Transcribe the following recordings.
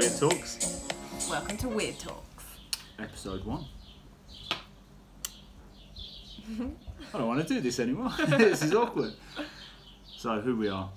Wyrd Talks. Welcome to Wyrd Talks. Episode 1. I don't want to do this anymore. This is awkward. So, who we are?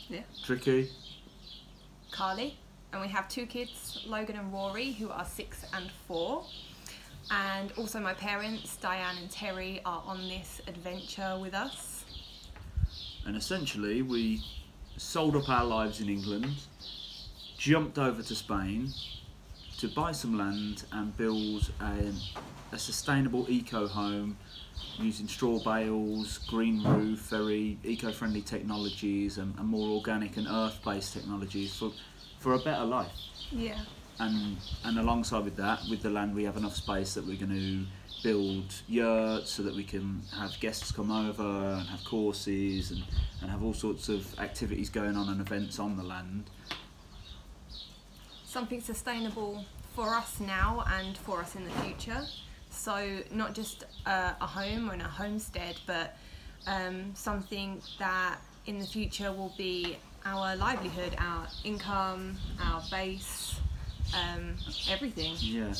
Yeah. Tricky. Carly. And we have 2 kids, Logan and Rory, who are 6 and 4. And also my parents, Diane and Terry, are on this adventure with us. And essentially, we sold up our lives in England, jumped over to Spain to buy some land and build a sustainable eco home using straw bales, green roof, very eco-friendly technologies and more organic and earth-based technologies for a better life. Yeah. And alongside with that, with the land, we have enough space that we're going to build yurts so that we can have guests come over and have courses and have all sorts of activities going on and events on the land. Something sustainable for us now and for us in the future. So not just a home or a homestead, but something that in the future will be our livelihood, our income, our base, everything. Yeah,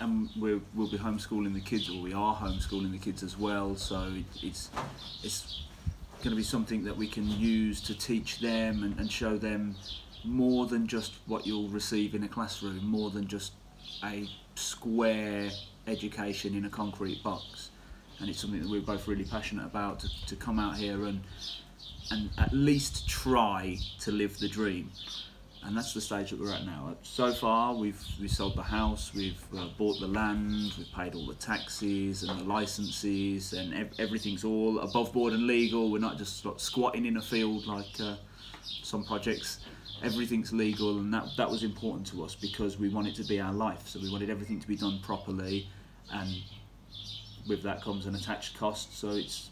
and we'll be homeschooling the kids, or we are homeschooling the kids as well. So it's going to be something that we can use to teach them and show them more than just what you'll receive in a classroom, more than just a square education in a concrete box. And it's something that we're both really passionate about, to come out here and at least try to live the dream. And that's the stage that we're at now. So far, we've sold the house, we've bought the land, we've paid all the taxes and the licenses, and everything's all above board and legal. We're not just squatting in a field like some projects. Everything's legal, and that was important to us because we want it to be our life. So we wanted everything to be done properly, and with that comes an attached cost. So it's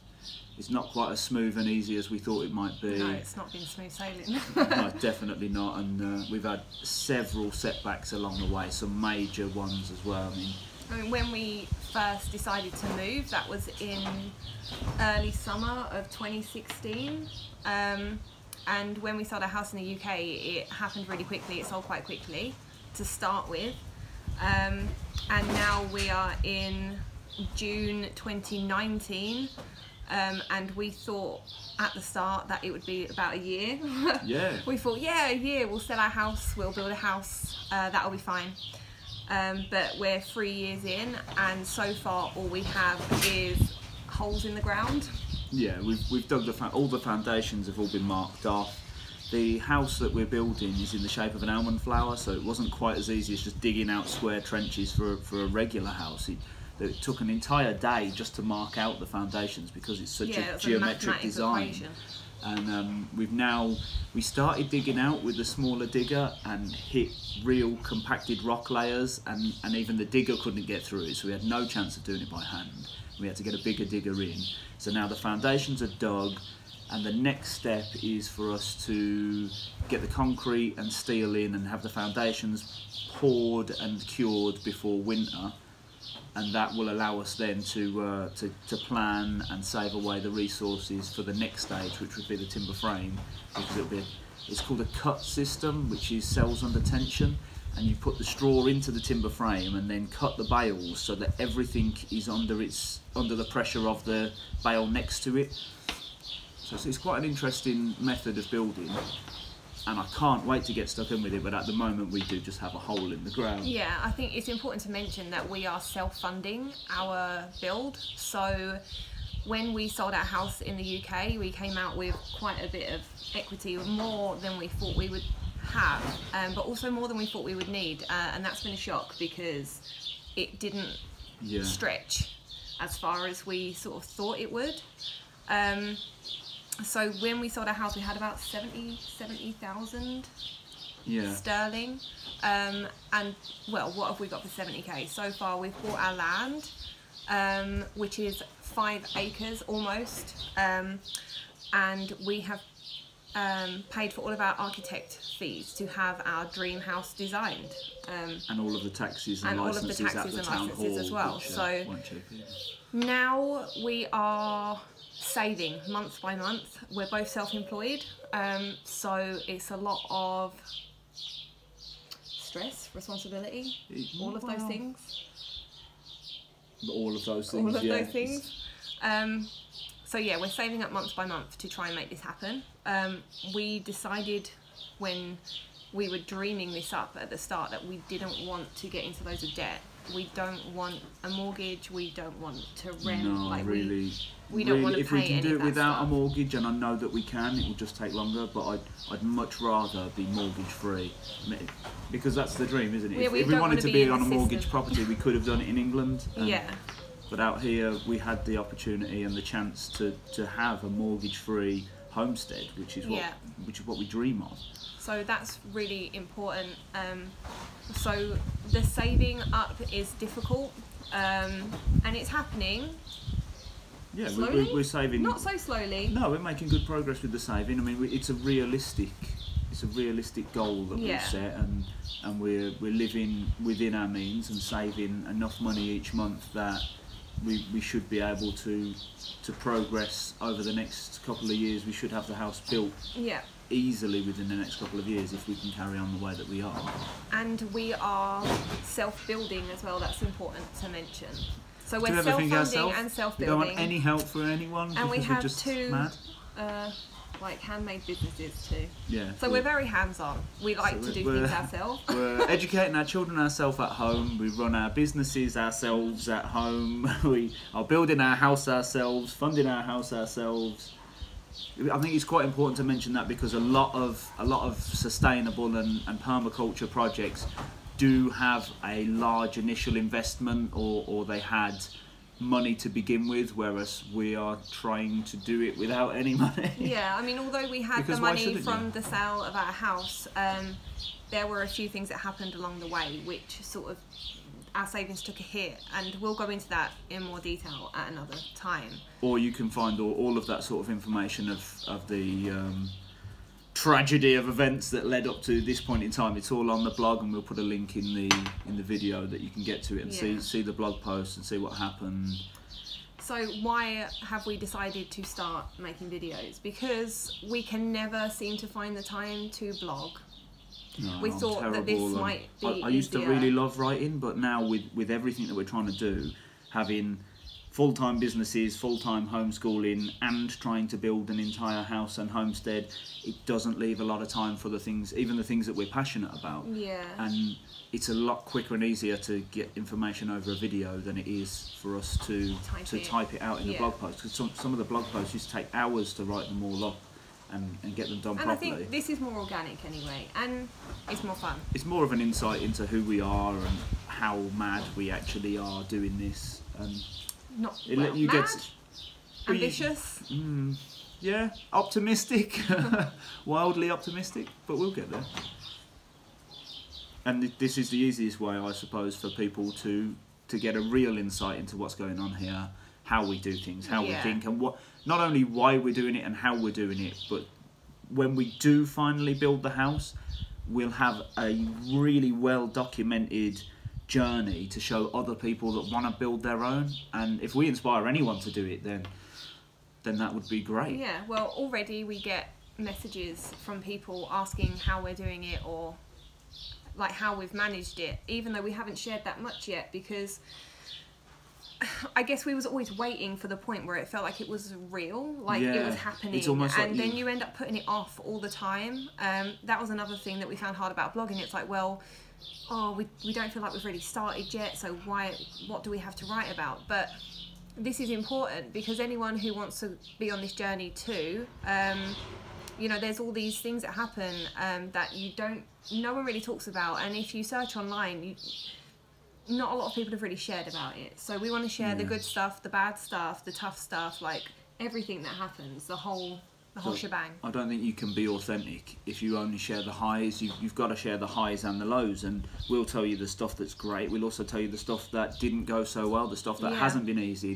not quite as smooth and easy as we thought it might be. No, it's not been smooth sailing. No, definitely not, and we've had several setbacks along the way, some major ones as well. I mean, when we first decided to move, that was in early summer of 2016. And when we sold our house in the UK, it happened really quickly. It sold quite quickly to start with. And now we are in June 2019. And we thought at the start that it would be about a year. Yeah. We thought, yeah, a year, we'll sell our house, we'll build a house, that'll be fine. But we're 3 years in, and so far all we have is holes in the ground. Yeah, we've dug all the foundations have all been marked off. The house that we're building is in the shape of an almond flower, so it wasn't quite as easy as just digging out square trenches for a regular house. It took an entire day just to mark out the foundations because it's such a geometric design. Equation. And we started digging out with the smaller digger and hit real compacted rock layers, and even the digger couldn't get through it, so we had no chance of doing it by hand. We had to get a bigger digger in. So now the foundations are dug, and the next step is for us to get the concrete and steel in and have the foundations poured and cured before winter. And that will allow us then to plan and save away the resources for the next stage, which would be the timber frame, because it's called a cut system, which is cells under tension, and you put the straw into the timber frame and then cut the bales so that everything is under the pressure of the bale next to it. So it's quite an interesting method of building. And I can't wait to get stuck in with it, but at the moment we do just have a hole in the ground. Yeah, I think it's important to mention that we are self-funding our build. So when we sold our house in the UK, we came out with quite a bit of equity, more than we thought we would have, but also more than we thought we would need. And that's been a shock because it didn't stretch as far as we sort of thought it would. So when we sold our house, we had about 70,000 sterling. And well, what have we got for 70k? So far we've bought our land, which is 5 acres almost, and we have paid for all of our architect fees to have our dream house designed. And all of the taxes and licenses at the town hall as well. Which, so now we are saving month by month. We're both self-employed, so it's a lot of stress, responsibility, all of those things. All of those things. All of those things. So yeah, we're saving up month by month to try and make this happen. We decided when we were dreaming this up at the start that we didn't want to get into loads of debt. We don't want a mortgage. We don't want to rent. No, like really. We don't want to if pay we can any do of it that without stuff. a mortgage, and I know that we can, it will just take longer. But I'd much rather be mortgage free, because that's the dream, isn't it? Yeah, if we wanted to be in on a the mortgage system. property, we could have done it in England. Yeah. But out here, we had the opportunity and the chance to have a mortgage-free homestead, which is what we dream of. So that's really important. So the saving up is difficult, and it's happening. Yeah, Slowly? we're saving. Not so slowly. No, we're making good progress with the saving. I mean, it's a realistic goal that we've set, and we're living within our means and saving enough money each month that we should be able to progress over the next couple of years. We should have the house built easily within the next couple of years if we can carry on the way that we are. And we are self-building as well. That's important to mention. So we're Do everything self-funding ourselves. and We self-building. don't want any help for anyone and we because we're have just two mad. like handmade businesses too. Yeah. So we're very hands-on. We like to do things ourselves. We're educating our children ourselves at home. We run our businesses ourselves at home. We are building our house ourselves, funding our house ourselves. I think it's quite important to mention that because a lot of sustainable and permaculture projects do have a large initial investment, or they had money to begin with, whereas we are trying to do it without any money. Yeah, I mean, although we had Because the why money shouldn't from you? the sale of our house, there were a few things that happened along the way which sort of our savings took a hit, and we'll go into that in more detail at another time. Or you can find all of that sort of information of the tragedy of events that led up to this point in time. It's all on the blog, and we'll put a link in the video that you can get to it and see the blog post and see what happened. So why have we decided to start making videos? Because we can never seem to find the time to blog. No, We I'm thought that this terrible. might be I used to easier. really love writing, but now with everything that we're trying to do, having full-time businesses, full-time homeschooling, and trying to build an entire house and homestead, it doesn't leave a lot of time for the things, even the things that we're passionate about. Yeah. And it's a lot quicker and easier to get information over a video than it is for us to type it out in the blog post. Because some of the blog posts used to take hours to write them all up and get them done And properly. I think this is more organic anyway, and it's more fun. It's more of an insight into who we are and how mad we actually are doing this. Not It well, let you mad, get ambitious. yeah, optimistic, wildly optimistic, but we'll get there. And this is the easiest way, I suppose, for people to get a real insight into what's going on here, how we do things, how we think, and what, not only why we're doing it and how we're doing it, but when we do finally build the house, we'll have a really well documented journey to show other people that want to build their own. And if we inspire anyone to do it, then that would be great. Yeah, well, already we get messages from people asking how we're doing it, or like how we've managed it, even though we haven't shared that much yet, because I guess we was always waiting for the point where it felt like it was real, like it was happening, it's almost and like then you end up putting it off all the time. That was another thing that we found hard about blogging. It's like, well, we don't feel like we've really started yet, so what do we have to write about? But this is important because anyone who wants to be on this journey too, you know, there's all these things that happen that no one really talks about, and if you search online, not a lot of people have really shared about it. So we want to share the good stuff, the bad stuff, the tough stuff, like everything that happens, the whole shebang. I don't think you can be authentic if you only share the highs. You've got to share the highs and the lows, and we'll tell you the stuff that's great. We'll also tell you the stuff that didn't go so well, the stuff that hasn't been easy,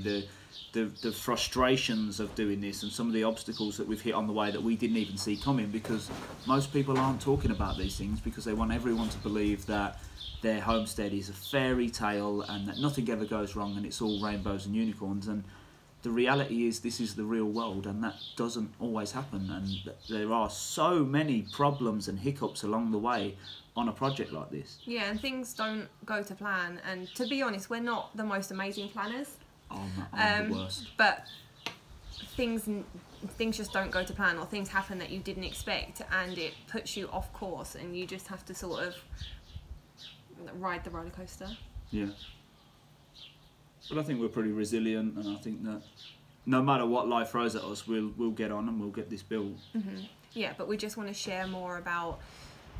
the frustrations of doing this, and some of the obstacles that we've hit on the way that we didn't even see coming, because most people aren't talking about these things because they want everyone to believe that their homestead is a fairy tale and that nothing ever goes wrong and it's all rainbows and unicorns. And the reality is this is the real world, and that doesn't always happen, and there are so many problems and hiccups along the way on a project like this. Yeah, and things don't go to plan. And to be honest, we're not the most amazing planners. I'm the worst. But things just don't go to plan, or things happen that you didn't expect, and it puts you off course, and you just have to sort of ride the roller coaster. Yeah. But I think we're pretty resilient, and I think that no matter what life throws at us, we'll get on and we'll get this built. Mm-hmm. Yeah, but we just want to share more about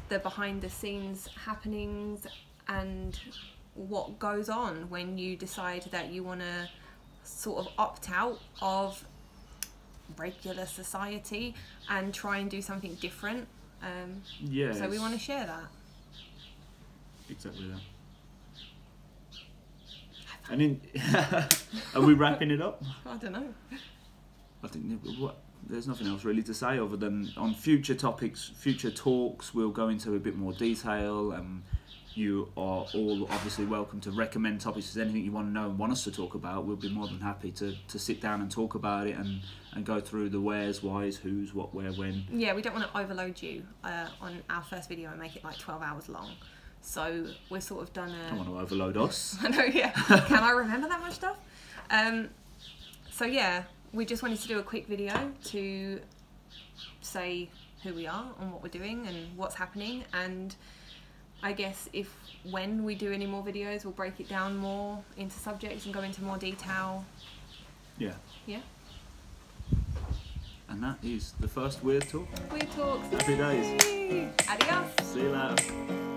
the behind the scenes happenings and what goes on when you decide that you want to sort of opt out of regular society and try and do something different. Yeah. So we want to share that. Exactly that. And are we wrapping it up? I don't know. I think there's nothing else really to say other than on future topics, future talks, we'll go into a bit more detail. You are all obviously welcome to recommend topics. If there's anything you want to know and want us to talk about, we'll be more than happy to sit down and talk about it and go through the wheres, whys, whos, what, where, when. Yeah, we don't want to overload you on our first video and make it like 12 hours long. So we're sort of done I don't want to overload us. I know, yeah. Can I remember that much stuff? So yeah, we just wanted to do a quick video to say who we are and what we're doing and what's happening, and I guess when we do any more videos, we'll break it down more into subjects and go into more detail. Yeah. Yeah. And that is the first Wyrd Talk. Wyrd Talks. Happy days. Adios. See you later.